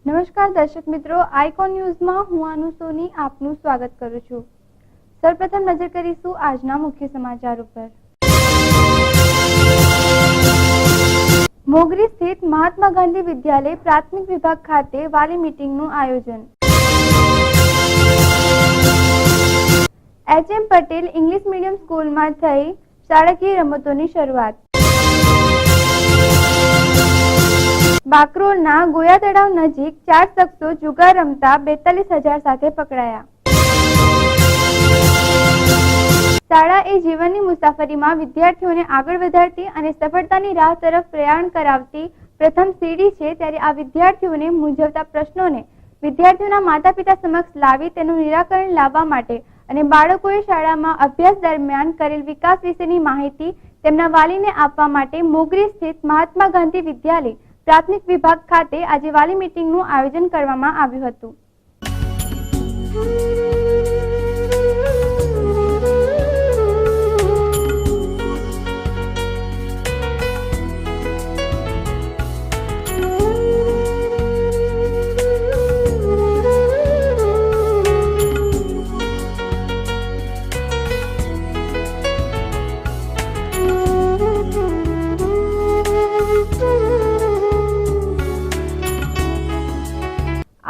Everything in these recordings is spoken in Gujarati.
નમસ્કાર દર્શક મિત્રો, આઇકોન ન્યૂઝમાં હું અનુ સોની આપનું સ્વાગત કરું છું। સૌપ્રથમ નજર કરીશું આજના મુખ્ય સમાચાર ઉપર। મોગરી સ્થિત મહાત્મા ગાંધી વિદ્યાલય પ્રાથમિક વિભાગ ખાતે વાલી મીટિંગનું આયોજન। એચ.એમ. પટેલ ઇંગ્લિશ મીડિયમ સ્કૂલમાં થઈ શાળાકીય રમતોની શરૂઆત। બાકરોલના ગોયા તળાવ નજીક 4 શખ્સો જુગાર રમતા 42,000 સાથે પકડાયા। શાળા એ જીવનની મુસાફરીમાં વિદ્યાર્થીઓને આગળ વધારતી અને સફળતાની રાહ તરફ પ્રયાણ કરાવતી પ્રથમ સીડી છે, ત્યારે આ વિદ્યાર્થીઓને મૂંઝવતા પ્રશ્નોને વિદ્યાર્થીઓના માતા પિતા સમક્ષ લાવી તેનું નિરાકરણ લાવવા માટે અને બાળકોએ શાળામાં અભ્યાસ દરમિયાન કરેલ વિકાસ વિશેની માહિતી તેમના વાલીને આપવા માટે મોગરી સ્થિત મહાત્મા ગાંધી વિદ્યાલય પ્રાથમિક વિભાગ ખાતે આજે વાલી મીટિંગનું આયોજન કરવામાં આવ્યું હતું।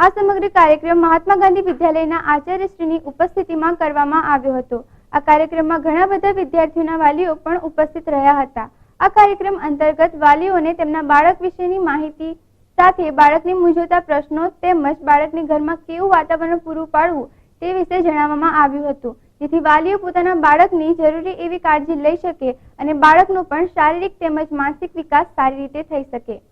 આ સમગ્ર કાર્યક્રમ મહાત્મા ગાંધી વિદ્યાલયના આચાર્યશ્રીની ઉપસ્થિતિમાં કરવામાં આવ્યો હતો। આ કાર્યક્રમમાં ઘણા બધા વિદ્યાર્થીઓના વાલીઓ પણ ઉપસ્થિત રહ્યા હતા। આ કાર્યક્રમ અંતર્ગત વાલીઓને તેમના બાળક વિશેની માહિતી સાથે બાળકને મૂંઝવતા પ્રશ્નો તેમજ બાળકને ઘરમાં કેવું વાતાવરણ પૂરું પાડવું તે વિશે જણાવવામાં આવ્યું હતું, જેથી વાલીઓ પોતાના બાળકની જરૂરી એવી કાળજી લઈ શકે અને બાળકનો પણ શારીરિક તેમજ માનસિક વિકાસ સારી રીતે થઈ શકે।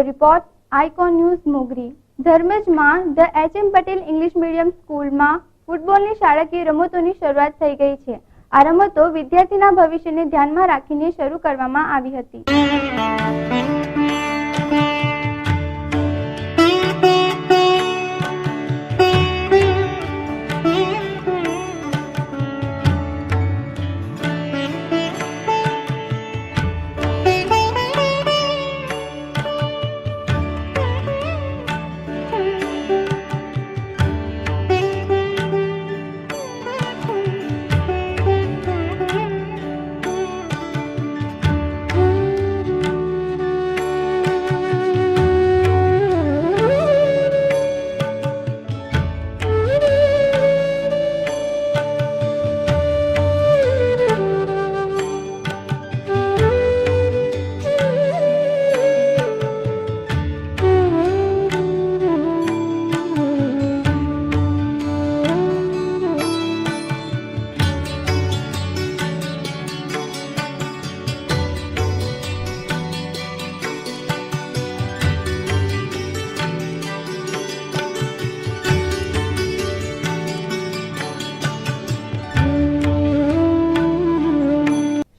Report Icon News Mogri. ધર્મજમાં the HM. Patel English medium સ્કૂલમાં ફૂટબોલની શાળાકીય રમતોની શરૂઆત થઈ ગઈ છે। આ રમતો વિદ્યાર્થીના ભવિષ્યને ધ્યાનમાં રાખીને શરૂ કરવામાં આવી હતી।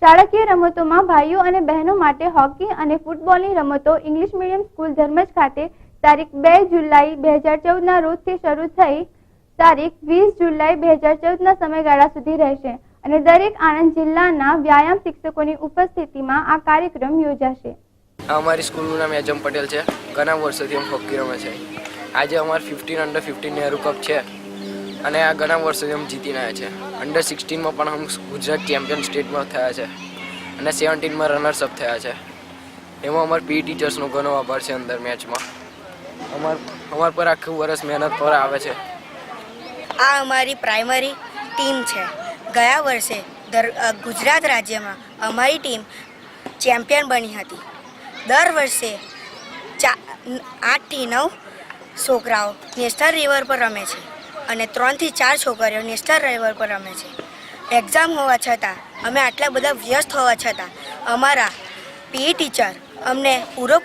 શાળાકીય રમતોમાં ભાઈઓ અને બહેનો માટે હોકી અને ફૂટબોલની રમતો ઇંગ્લિશ મીડિયમ સ્કૂલ ધર્મજ ખાતે તારીખ 2 જુલાઈ 2014ના રોજથી શરૂ થઈ તારીખ 20 જુલાઈ 2014ના સમયગાળા સુધી રહેશે અને દરેક આણંદ જિલ્લાના વ્યાયામ શિક્ષકોની ઉપસ્થિતિમાં આ કાર્યક્રમ યોજાશે। અમારી સ્કૂલનું નામ એચ.એમ. પટેલ છે। ઘણા વર્ષોથી અમે હોકી રમે છે। આજે અમાર 15 અંડર 15 નેहरू કપ છે અને આ ઘણા વર્ષોથી અમે જીતીને આવ્યા છે। અંડર 16માં પણ અમે ગુજરાત ચેમ્પિયન સ્ટેટમાં થયા છે અને 17માં રનર્સઅપ થયા છે। એમાં અમારા પી ટીચર્સનો ઘણો આભાર છે। અંદર મેચમાં અમાર પર આખું વર્ષ મહેનત પર આવે છે। આ અમારી પ્રાઇમરી ટીમ છે। ગયા વર્ષે ગુજરાત રાજ્યમાં અમારી ટીમ ચેમ્પિયન બની હતી. દર વર્ષે 8 થી 9 છોકરાઓ નેશનલ લેવલ પર રમે છે અને 3 થી 4 છોકરીઓ નેશનલ લેવલ પર રમે છે. એક્ઝામ હોવા છતાં અમે આટલા બધા વ્યસ્ત હોવા છતાં અમારા પીઈ ટીચર અમને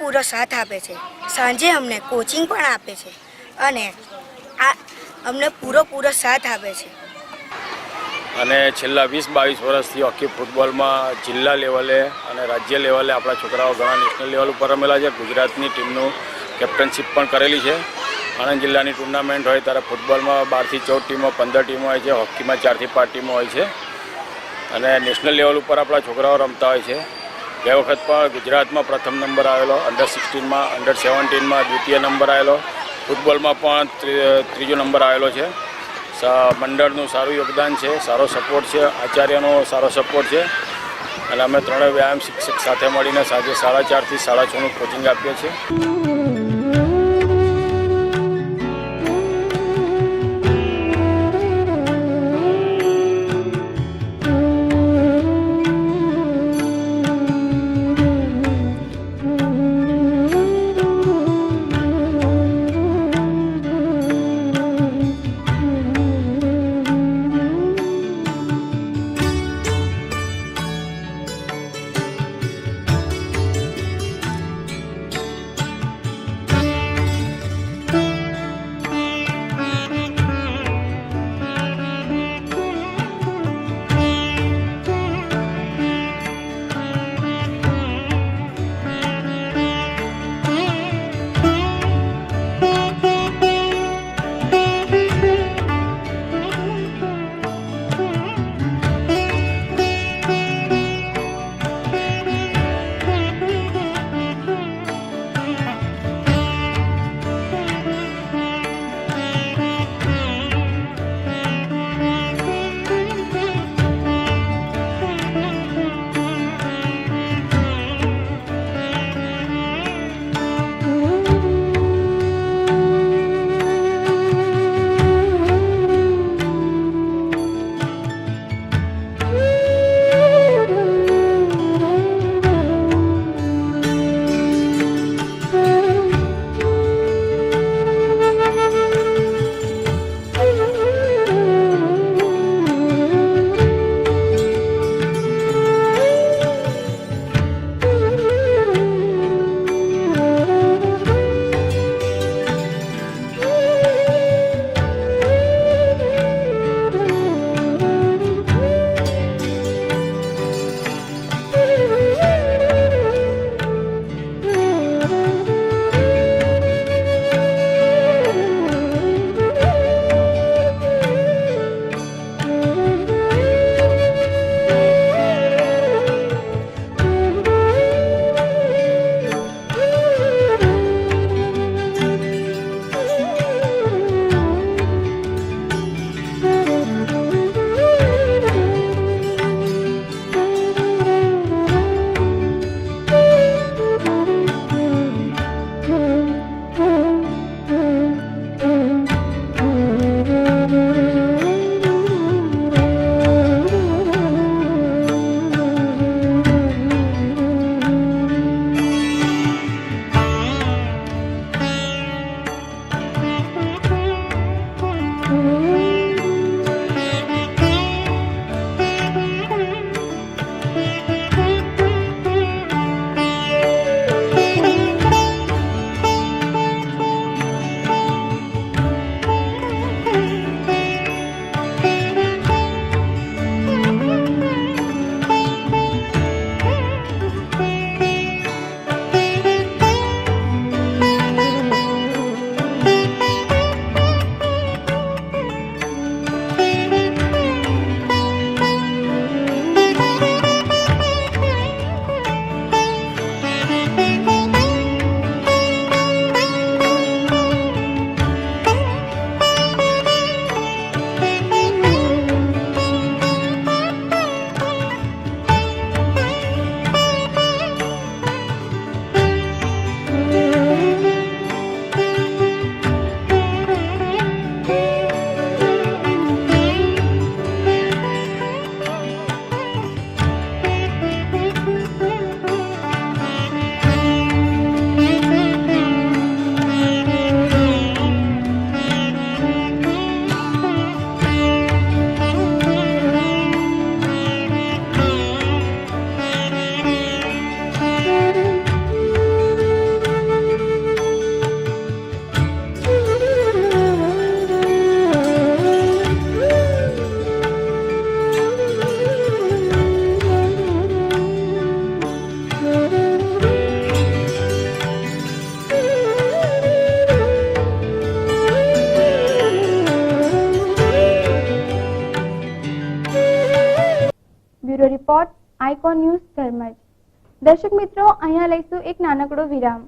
પૂરો સાથ આપે છે. સાંજે અમને કોચિંગ પણ આપે છે અને અમને પૂરો સાથ આપે છે. અને છેલ્લા 20-22 વર્ષથી હોકી ફૂટબોલમાં જિલ્લા લેવલે અને રાજ્ય લેવલે આપણા છોકરાઓ ઘણા નેશનલ લેવલ ઉપર રમેલા છે. ગુજરાતની ટીમનું કેપ્ટનશીપ પણ કરેલી છે. આણંદ જિલ્લાની ટુર્નામેન્ટ હોય ત્યારે ફૂટબોલમાં 12 થી 14 ટીમો, 15 ટીમો હોય છે. હોકીમાં 4 થી 5 ટીમો હોય છે અને નેશનલ લેવલ ઉપર આપણા છોકરાઓ રમતા હોય છે. ગઈ વખત પણ ગુજરાતમાં પ્રથમ નંબર આવેલો, અંડર 16માં, અંડર 17માં દ્વિતીય નંબર આવેલો, ફૂટબોલમાં પણ ત્રીજો નંબર આવેલો છે. મંડળનું સારું યોગદાન છે, સારો સપોર્ટ છે, આચાર્યનો સારો સપોર્ટ છે અને અમે ત્રણેય વ્યાયામ શિક્ષક સાથે મળીને સાંજે 4:30 થી 6:30નું કોચિંગ આપીએ છીએ. Icon news Dharmaj. દર્શક મિત્રો, અહીંયા લઈશું એક નાનકડો વિરામ.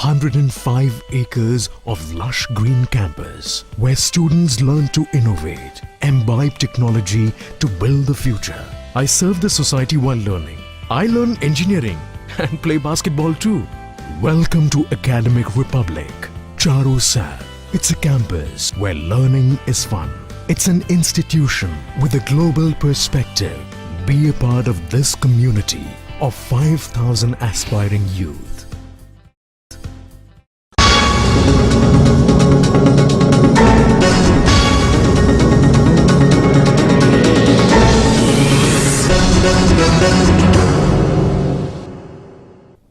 $105 acres of lush green campus where students learn to innovate, imbibe technology to build the future. I serve the society while learning. I learn engineering and play basketball too. Welcome to Academic Republic, Charu Sar. It's a campus where learning is fun. It's an institution with a global perspective. Be a part of this community of 5,000 aspiring youth.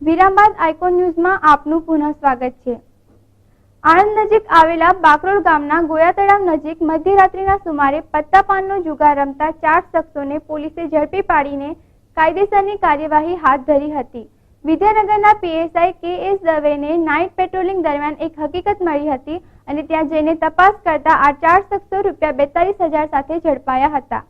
વિરામ બાદ આઇકોન ન્યૂઝમાં આપનું પુનઃ સ્વાગત છે. આણંદ નજીક આવેલા બાકરોલ ગામના ગોયા તળાવ નજીક મધ્યરાત્રિના સુમારે પત્તાપાનનો જુગાર રમતા 4 શખ્સોને પોલીસે ઝડપી પાડીને કાયદેસરની કાર્યવાહી હાથ ધરી હતી. વિદ્યાનગરના પીએસઆઈ કે.એસ. દવેને નાઇટ પેટ્રોલિંગ દરમિયાન એક હકીકત મળી હતી અને ત્યાં જઈને તપાસ કરતા આ 4 શખ્સો ₹42,000 સાથે ઝડપાયા હતા.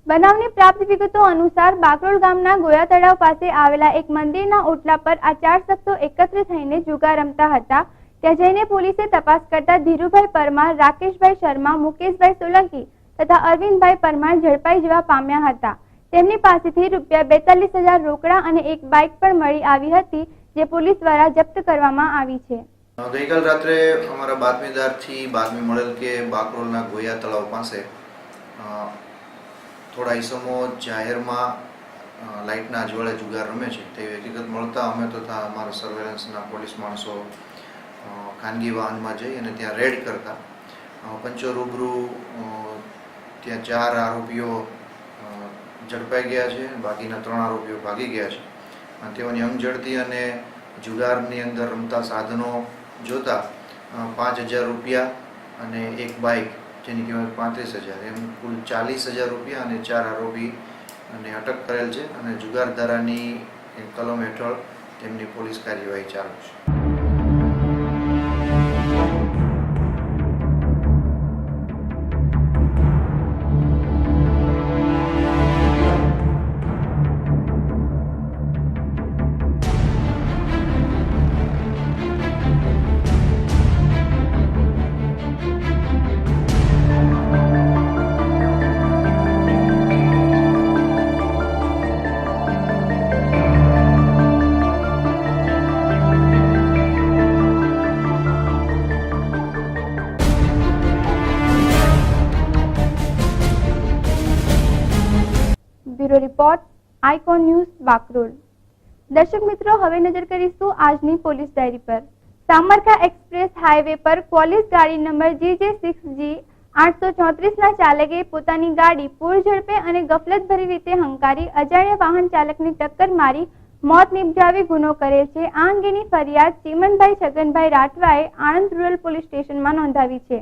બનાવની પ્રાપ્ત વિગતો અનુસાર બાકરોલ ગામના ગોયા તળાવ પાસે આવેલા એક મંદિરના ઓટલા પર આ 4 શખ્સો એકત્ર થઈને જુગાર રમતા હતા. ત્યાં જઈને પોલીસે તપાસ કરતા ધીરુભાઈ પરમાર, રાકેશભાઈ શર્મા, મુકેશભાઈ સોલંકી તથા અરવિંદભાઈ પરમાર ઝડપાઈ જવા પામ્યા હતા. તેમની પાસેથી ₹42,000 રોકડા અને એક બાઇક પણ મળી આવી હતી, જે પોલીસ દ્વારા જપ્ત કરવામાં આવી છે. ગઈકાલ રાત્રે અમારા બાતમીદારથી બાતમી મળેલ કે બાકરોલના ગોયા તળાવ પાસે થોડા ઈસમો જાહેરમાં લાઇટના અજવાળે જુગાર રમે છે તેવી હકીકત મળતા અમે તથા અમારા સર્વેલન્સના પોલીસ માણસો ખાનગી વાહનમાં જઈ અને ત્યાં રેડ કરતા પંચો રૂબરૂ ત્યાં 4 આરોપીઓ ઝડપાઈ ગયા છે. બાકીના 3 આરોપીઓ ભાગી ગયા છે. તેઓની અંગઝડતી અને જુગારની અંદર રમતા સાધનો જોતા ₹5,000 અને એક બાઇક જેની કિંમત ₹35,000 એમ કુલ ₹40,000 અને 4 આરોપીને અટક કરેલ છે અને જુગાર ધારાની કલમ હેઠળ તેમની પોલીસ કાર્યવાહી ચાલુ છે. Bureau report, Icon news, Bakrol. દર્શક મિત્રો, હવે નજર કરીશું આજની પોલીસ ડાયરી પર. સામરખા એક્સપ્રેસ હાઈવે પર પોલીસ ગાડી નંબર GJ6G 834ના ચાલકે પોતાની ગાડી પૂર ઝડપે અને ગફલતભરી રીતે હંકારી અજાણ્યા વાહન ચાલકને ટક્કર મારી મોત નિપજાવી ગુનો કરેલ છે. આ અંગેની ફરિયાદ ચીમનભાઈ છગનભાઈ રાઠવાએ આણંદ રૂરલ પોલીસ સ્ટેશનમાં નોંધાવી છે.